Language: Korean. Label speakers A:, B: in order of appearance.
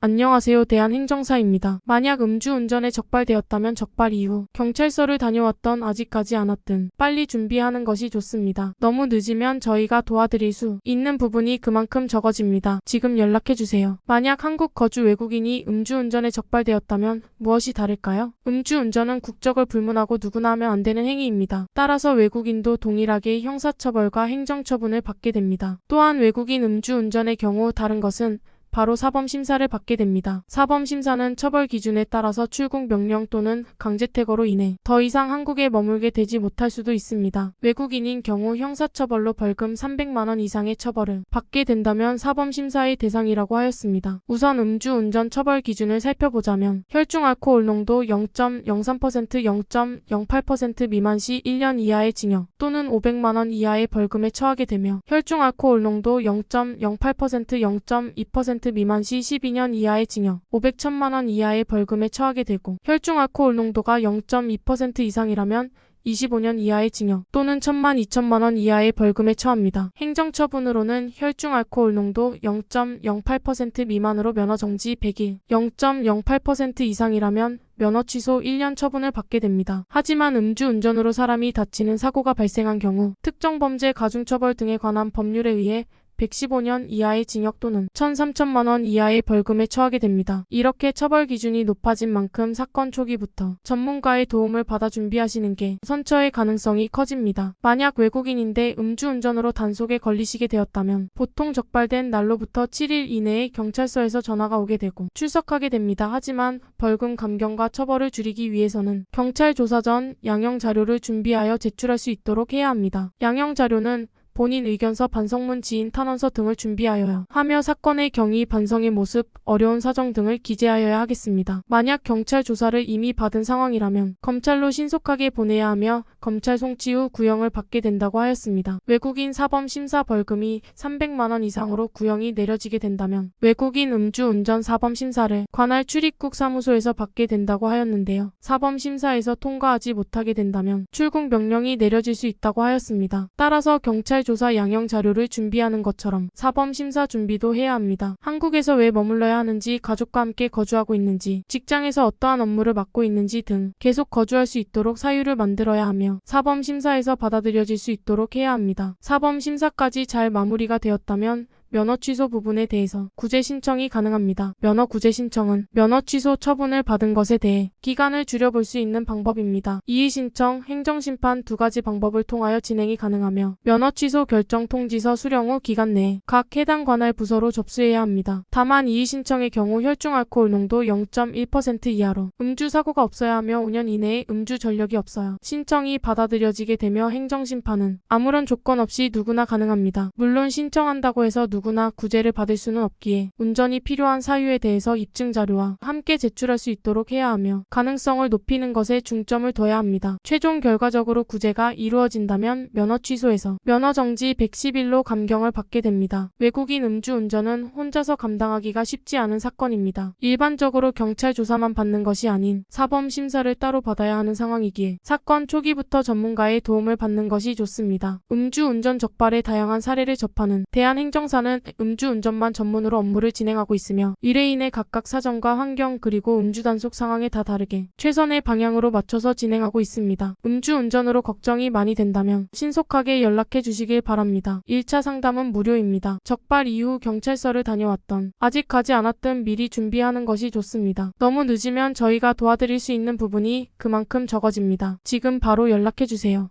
A: 안녕하세요. 대한행정사입니다. 만약 음주운전에 적발되었다면 적발 이후 경찰서를 다녀왔던 아직까지 않았든 빨리 준비하는 것이 좋습니다. 너무 늦으면 저희가 도와드릴 수 있는 부분이 그만큼 적어집니다. 지금 연락해주세요. 만약 한국 거주 외국인이 음주운전에 적발되었다면 무엇이 다를까요? 음주운전은 국적을 불문하고 누구나 하면 안 되는 행위입니다. 따라서 외국인도 동일하게 형사처벌과 행정처분을 받게 됩니다. 또한 외국인 음주운전의 경우 다른 것은 바로 사범심사를 받게 됩니다. 사범심사는 처벌 기준에 따라서 출국 명령 또는 강제퇴거로 인해 더 이상 한국에 머물게 되지 못할 수도 있습니다. 외국인인 경우 형사처벌로 벌금 300만 원 이상의 처벌을 받게 된다면 사범심사의 대상이라고 하였습니다. 우선 음주운전 처벌 기준을 살펴보자면 혈중 알코올 농도 0.03%, 0.08% 미만 시 1년 이하의 징역 또는 500만 원 이하의 벌금에 처하게 되며 혈중 알코올 농도 0.08%, 0.2% 미만 시 12년 이하의 징역, 500천만 원 이하의 벌금에 처하게 되고 혈중 알코올 농도가 0.2% 이상이라면 25년 이하의 징역 또는 1,000만 2천만 원 이하의 벌금에 처합니다. 행정처분으로는 혈중 알코올 농도 0.08% 미만으로 면허 정지 100일, 0.08% 이상이라면 면허 취소 1년 처분을 받게 됩니다. 하지만 음주운전으로 사람이 다치는 사고가 발생한 경우 특정 범죄 가중처벌 등에 관한 법률에 의해 115년 이하의 징역 또는 1,3천만 원 이하의 벌금에 처하게 됩니다. 이렇게 처벌 기준이 높아진 만큼 사건 초기부터 전문가의 도움을 받아 준비하시는 게 선처의 가능성이 커집니다. 만약 외국인인데 음주운전으로 단속에 걸리시게 되었다면 보통 적발된 날로부터 7일 이내에 경찰서에서 전화가 오게 되고 출석하게 됩니다. 하지만 벌금 감경과 처벌을 줄이기 위해서는 경찰 조사 전 양형 자료를 준비하여 제출할 수 있도록 해야 합니다. 양형 자료는 본인 의견서, 반성문, 지인 탄원서 등을 준비하여야 하며 사건의 경위, 반성의 모습, 어려운 사정 등을 기재하여야 하겠습니다. 만약 경찰 조사를 이미 받은 상황이라면 검찰로 신속하게 보내야 하며 검찰 송치 후 구형을 받게 된다고 하였습니다. 외국인 사범 심사 벌금이 300만 원 이상으로 구형이 내려지게 된다면 외국인 음주운전 사범 심사를 관할 출입국 사무소에서 받게 된다고 하였는데요. 사범 심사에서 통과하지 못하게 된다면 출국 명령이 내려질 수 있다고 하였습니다. 따라서 경찰 조사 양형 자료를 준비하는 것처럼 사범 심사 준비도 해야 합니다. 한국에서 왜 머물러야 하는지, 가족과 함께 거주하고 있는지, 직장에서 어떠한 업무를 맡고 있는지 등 계속 거주할 수 있도록 사유를 만들어야 하며 사범 심사에서 받아들여질 수 있도록 해야 합니다. 사범 심사까지 잘 마무리가 되었다면 면허 취소 부분에 대해서 구제 신청이 가능합니다. 면허 구제 신청은 면허 취소 처분을 받은 것에 대해 기간을 줄여볼 수 있는 방법입니다. 이의 신청, 행정심판 두 가지 방법을 통하여 진행이 가능하며 면허 취소 결정 통지서 수령 후 기간 내에 각 해당 관할 부서로 접수해야 합니다. 다만 이의 신청의 경우 혈중 알코올 농도 0.1% 이하로 음주 사고가 없어야 하며 5년 이내에 음주 전력이 없어야 신청이 받아들여지게 되며 행정심판은 아무런 조건 없이 누구나 가능합니다. 물론 신청한다고 해서 누구나 구제를 받을 수는 없기에 운전이 필요한 사유에 대해서 입증 자료와 함께 제출할 수 있도록 해야 하며 가능성을 높이는 것에 중점을 둬야 합니다. 최종 결과적으로 구제가 이루어진다면 면허 취소에서 면허 정지 110일로 감경을 받게 됩니다. 외국인 음주운전은 혼자서 감당하기가 쉽지 않은 사건입니다. 일반적으로 경찰 조사만 받는 것이 아닌 사범 심사를 따로 받아야 하는 상황이기에 사건 초기부터 전문가의 도움을 받는 것이 좋습니다. 음주운전 적발의 다양한 사례를 접하는 대한행정사는 음주운전만 전문으로 업무를 진행하고 있으며 의뢰인의 각각 사정과 환경 그리고 음주단속 상황에 다 다르게 최선의 방향으로 맞춰서 진행하고 있습니다. 음주운전으로 걱정이 많이 된다면 신속하게 연락해 주시길 바랍니다. 1차 상담은 무료입니다. 적발 이후 경찰서를 다녀왔던 아직 가지 않았든 미리 준비하는 것이 좋습니다. 너무 늦으면 저희가 도와드릴 수 있는 부분이 그만큼 적어집니다. 지금 바로 연락해 주세요.